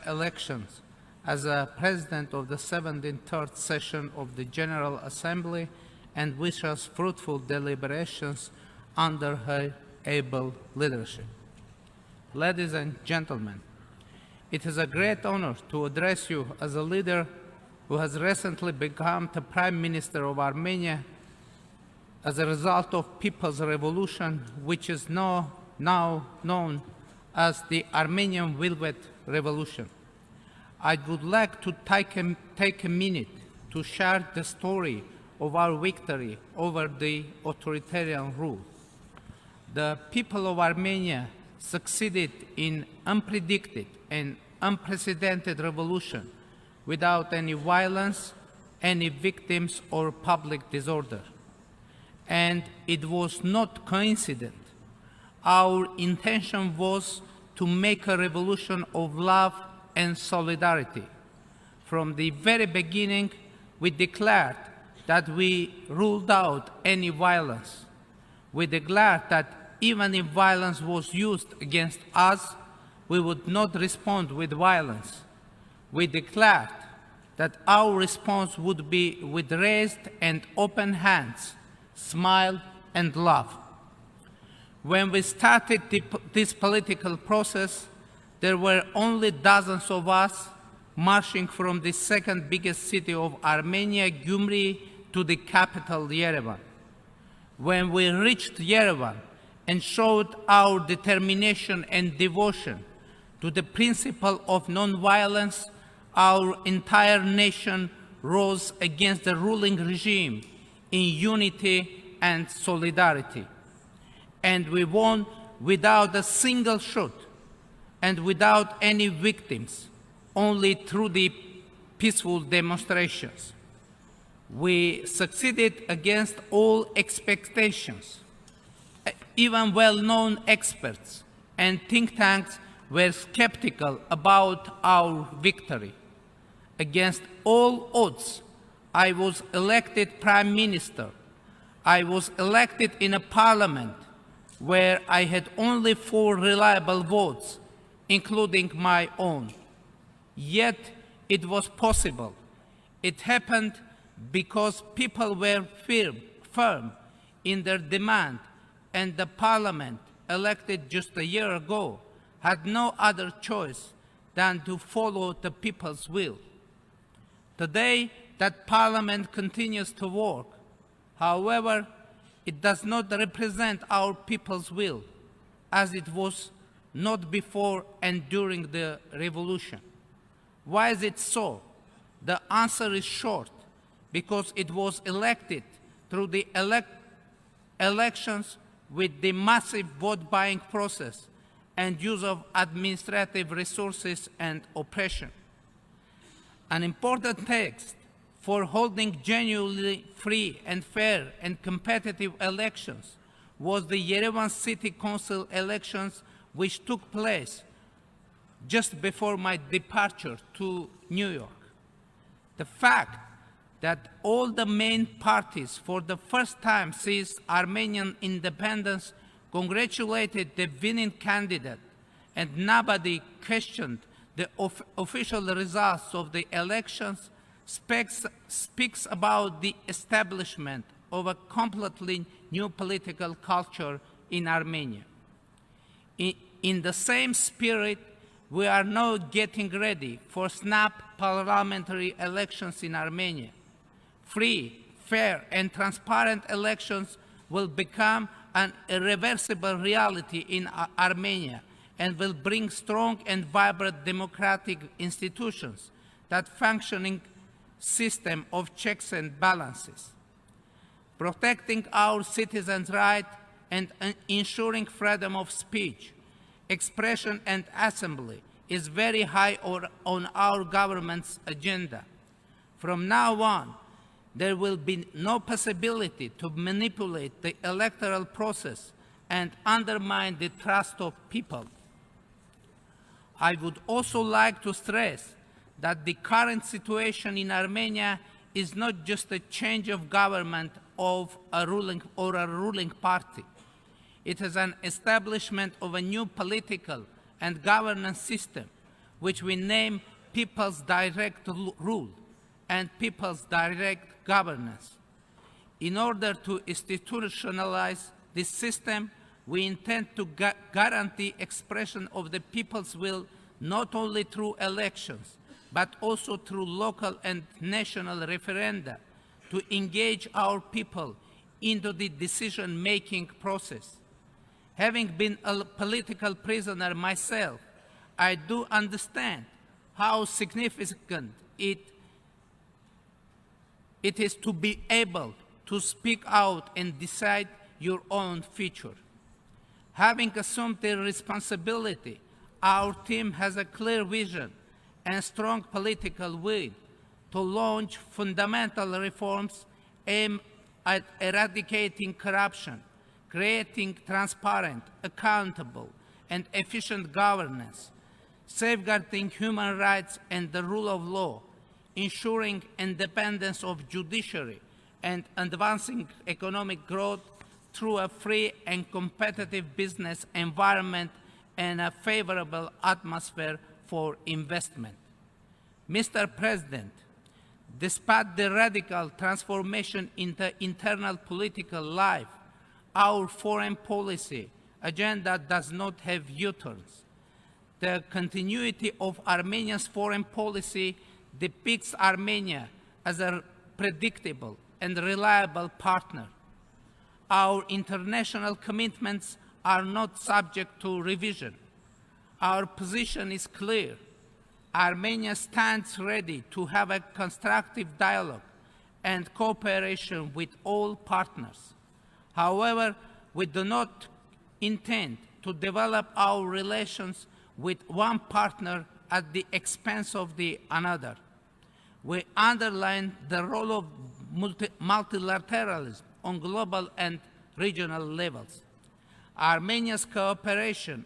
elections as a president of the 73rd session of the General Assembly and wish us fruitful deliberations under her able leadership. Ladies and gentlemen, it is a great honor to address you as a leader who has recently become the Prime Minister of Armenia as a result of People's Revolution, which is now known as the Armenian Velvet Revolution. I would like to take a minute to share the story of our victory over the authoritarian rule. The people of Armenia succeeded in unpredicted and unprecedented revolution without any violence, any victims, or public disorder. And it was not coincident. Our intention was to make a revolution of love and solidarity. From the very beginning, we declared that we ruled out any violence. We declared that even if violence was used against us, we would not respond with violence. We declared that our response would be with raised and open hands, smile and love. When we started this political process, there were only dozens of us marching from the second biggest city of Armenia, Gyumri, to the capital, Yerevan. When we reached Yerevan and showed our determination and devotion to the principle of nonviolence, our entire nation rose against the ruling regime in unity and solidarity. And we won without a single shot and without any victims, only through the peaceful demonstrations. We succeeded against all expectations. Even well-known experts and think tanks were skeptical about our victory. Against all odds, I was elected Prime Minister. I was elected in a parliament where I had only 4 reliable votes, including my own. Yet it was possible. It happened because people were firm in their demand, and the parliament, elected just a year ago, had no other choice than to follow the people's will. Today, that parliament continues to work. However, it does not represent our people's will, as it was not before and during the revolution. Why is it so? The answer is short, because it was elected through the elections with the massive vote-buying process and use of administrative resources and oppression. An important text for holding genuinely free and fair and competitive elections was the Yerevan City Council elections, which took place just before my departure to New York. The fact that all the main parties for the first time since Armenian independence congratulated the winning candidate and nobody questioned the official results of the elections speaks about the establishment of a completely new political culture in Armenia. In the same spirit, we are now getting ready for snap parliamentary elections in Armenia. Free, fair, and transparent elections will become an irreversible reality in Armenia and will bring strong and vibrant democratic institutions that functioning system of checks and balances. Protecting our citizens' rights and ensuring freedom of speech, expression, and assembly is very high on our government's agenda. From now on, there will be no possibility to manipulate the electoral process and undermine the trust of people. I would also like to stress that the current situation in Armenia is not just a change of government of a ruling party. It is an establishment of a new political and governance system which we name People's Direct Rule and People's Direct Governance. In order to institutionalize this system, we intend to guarantee expression of the people's will not only through elections, but also through local and national referenda, to engage our people into the decision-making process. Having been a political prisoner myself, I do understand how significant it is to be able to speak out and decide your own future. Having assumed the responsibility, our team has a clear vision and strong political will to launch fundamental reforms aimed at eradicating corruption, creating transparent, accountable, and efficient governance, safeguarding human rights and the rule of law, ensuring independence of judiciary, and advancing economic growth through a free and competitive business environment and a favorable atmosphere for investment. Mr. President, despite the radical transformation in the internal political life, our foreign policy agenda does not have U-turns. The continuity of Armenia's foreign policy depicts Armenia as a predictable and reliable partner. Our international commitments are not subject to revision. Our position is clear. Armenia stands ready to have a constructive dialogue and cooperation with all partners. However, we do not intend to develop our relations with one partner at the expense of the another. We underline the role of multilateralism on global and regional levels. Armenia's cooperation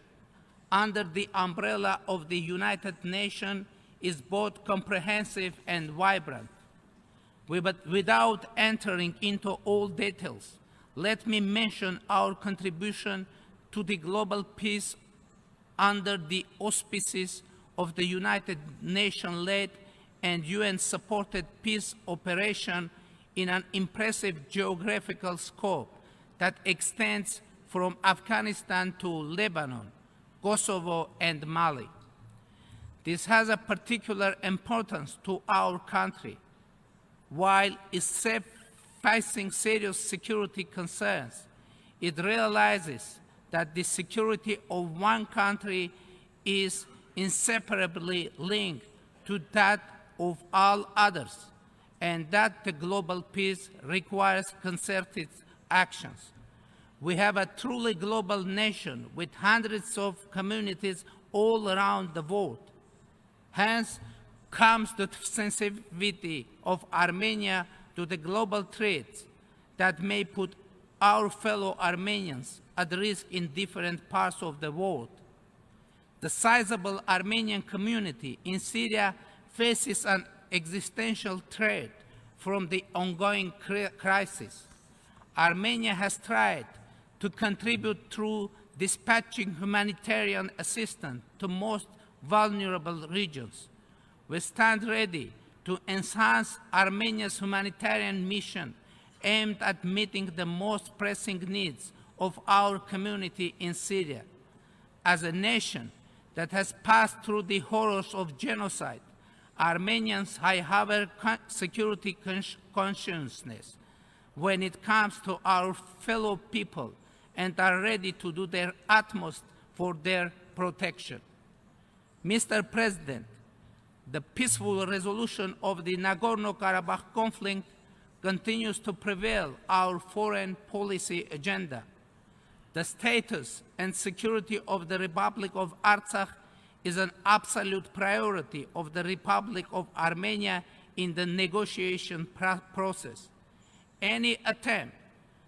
under the umbrella of the United Nations is both comprehensive and vibrant. But without entering into all details, let me mention our contribution to the global peace under the auspices of the United Nations-led and UN-supported peace operation in an impressive geographical scope that extends from Afghanistan to Lebanon, Kosovo, and Mali. This has a particular importance to our country. While it's facing serious security concerns, it realizes that the security of one country is inseparably linked to that of all others, and that the global peace requires concerted actions. We have a truly global nation with hundreds of communities all around the world. Hence comes the sensitivity of Armenia to the global threats that may put our fellow Armenians at risk in different parts of the world. The sizable Armenian community in Syria faces an existential threat from the ongoing crisis. Armenia has tried to contribute through dispatching humanitarian assistance to most vulnerable regions. We stand ready to enhance Armenia's humanitarian mission aimed at meeting the most pressing needs of our community in Syria. As a nation that has passed through the horrors of genocide, Armenians have a security consciousness when it comes to our fellow people and are ready to do their utmost for their protection. Mr. President, the peaceful resolution of the Nagorno-Karabakh conflict continues to prevail our foreign policy agenda. The status and security of the Republic of Artsakh is an absolute priority of the Republic of Armenia in the negotiation process. Any attempt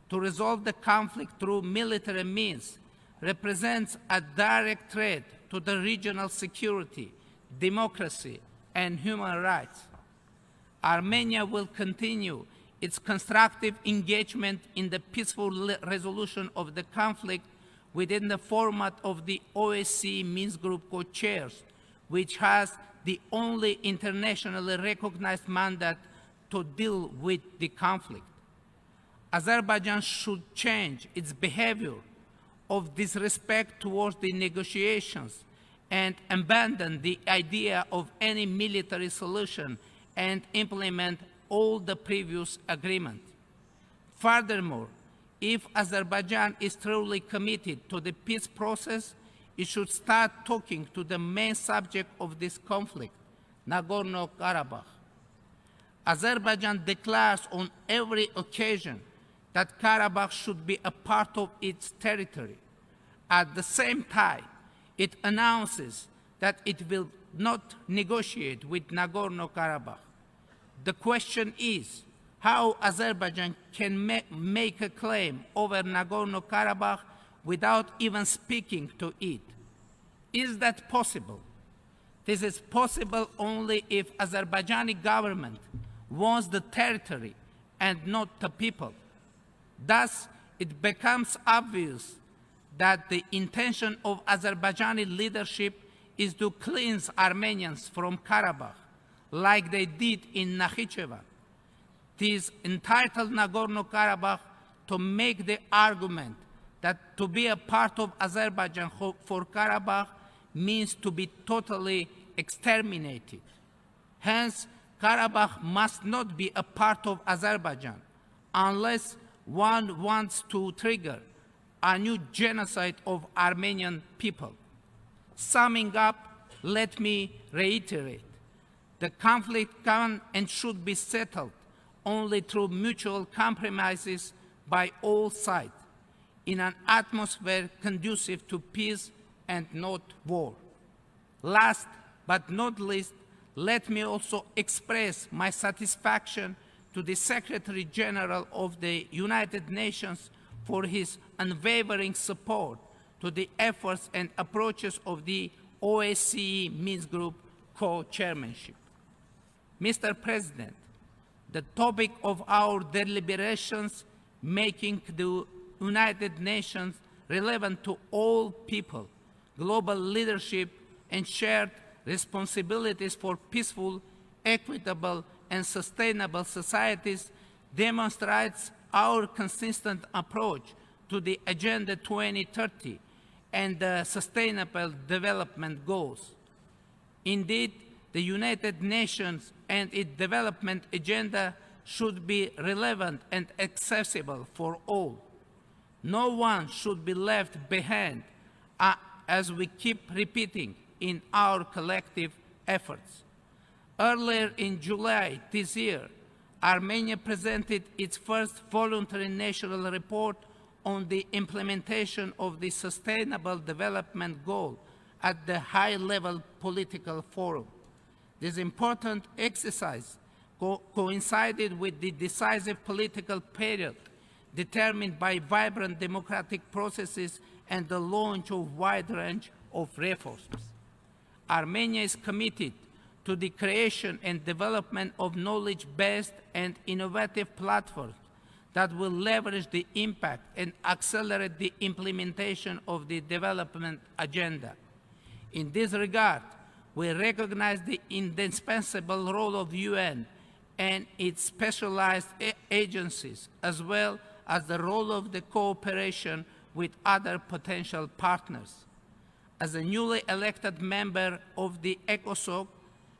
to resolve the conflict through military means represents a direct threat to the regional security, democracy, and human rights. Armenia will continue its constructive engagement in the peaceful resolution of the conflict within the format of the OSCE Minsk Group co-chairs, which has the only internationally recognized mandate to deal with the conflict. Azerbaijan should change its behavior of disrespect towards the negotiations and abandon the idea of any military solution and implement all the previous agreements. Furthermore, if Azerbaijan is truly committed to the peace process, it should start talking to the main subject of this conflict, Nagorno-Karabakh. Azerbaijan declares on every occasion that Karabakh should be a part of its territory. At the same time, it announces that it will not negotiate with Nagorno-Karabakh. The question is how Azerbaijan can make a claim over Nagorno-Karabakh without even speaking to it. Is that possible? This is possible only if Azerbaijani government wants the territory and not the people. Thus, it becomes obvious that the intention of Azerbaijani leadership is to cleanse Armenians from Karabakh, like they did in Nakhichevan. It is entitled Nagorno-Karabakh to make the argument that to be a part of Azerbaijan for Karabakh means to be totally exterminated. Hence, Karabakh must not be a part of Azerbaijan unless one wants to trigger a new genocide of Armenian people. Summing up, let me reiterate. The conflict can and should be settled only through mutual compromises by all sides, in an atmosphere conducive to peace and not war. Last but not least, let me also express my satisfaction to the Secretary General of the United Nations for his unwavering support to the efforts and approaches of the OSCE Minsk Group co-chairmanship. Mr. President, the topic of our deliberations making the United Nations relevant to all people, global leadership, and shared responsibilities for peaceful, equitable, and sustainable societies demonstrates our consistent approach to the Agenda 2030 and the Sustainable Development Goals. Indeed, the United Nations and its development agenda should be relevant and accessible for all. No one should be left behind, as we keep repeating in our collective efforts. Earlier in July this year, Armenia presented its first voluntary national report on the implementation of the Sustainable Development Goal at the high-level political forum. This important exercise coincided with the decisive political period determined by vibrant democratic processes and the launch of a wide range of reforms. Armenia is committed to the creation and development of knowledge-based and innovative platforms that will leverage the impact and accelerate the implementation of the development agenda. In this regard, we recognize the indispensable role of the UN and its specialized agencies, as well as the role of the cooperation with other potential partners. As a newly elected member of the ECOSOC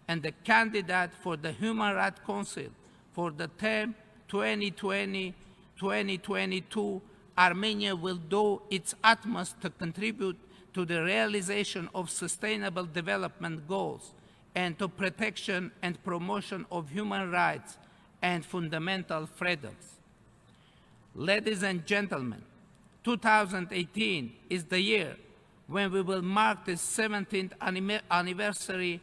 and the candidate for the Human Rights Council for the term 2020-2022, Armenia will do its utmost to contribute to the realization of sustainable development goals and to protection and promotion of human rights and fundamental freedoms. Ladies and gentlemen, 2018 is the year when we will mark the 17th anniversary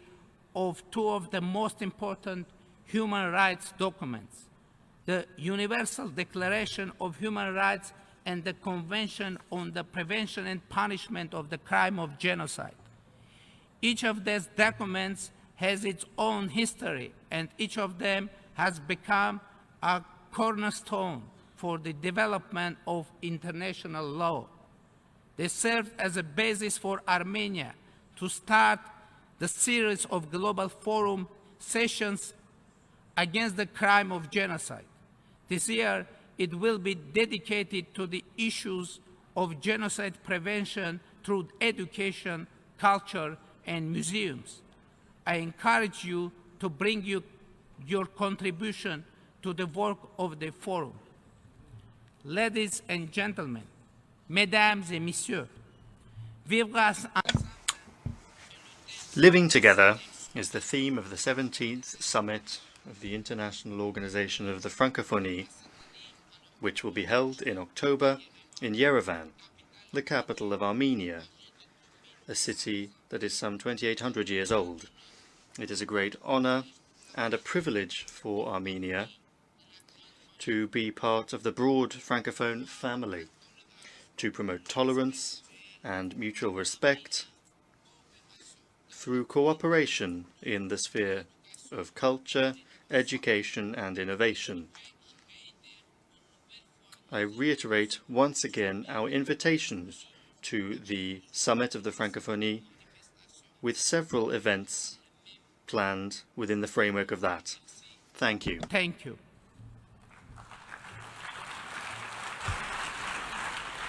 of two of the most important human rights documents, the Universal Declaration of Human Rights and the Convention on the Prevention and Punishment of the Crime of Genocide. Each of these documents has its own history, and each of them has become a cornerstone for the development of international law. They served as a basis for Armenia to start the series of Global Forum sessions against the crime of genocide. This year, it will be dedicated to the issues of genocide prevention through education, culture, and museums. I encourage you to bring your contribution to the work of the Forum. Ladies and gentlemen, mesdames et messieurs, vivre ensemble. Living together is the theme of the 17th Summit of the International Organization of the Francophonie, which will be held in October in Yerevan, the capital of Armenia, a city that is some 2,800 years old. It is a great honor and a privilege for Armenia to be part of the broad Francophone family, to promote tolerance and mutual respect through cooperation in the sphere of culture, education, and innovation. I reiterate once again our invitations to the Summit of the Francophonie, with several events planned within the framework of that. Thank you. Thank you.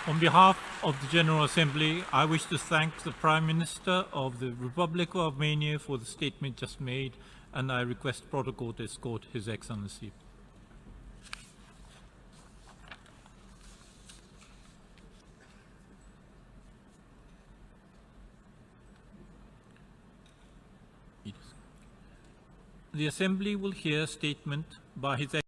On behalf of the General Assembly, I wish to thank the Prime Minister of the Republic of Armenia for the statement just made, and I request protocol to escort His Excellency. The Assembly will hear a statement by His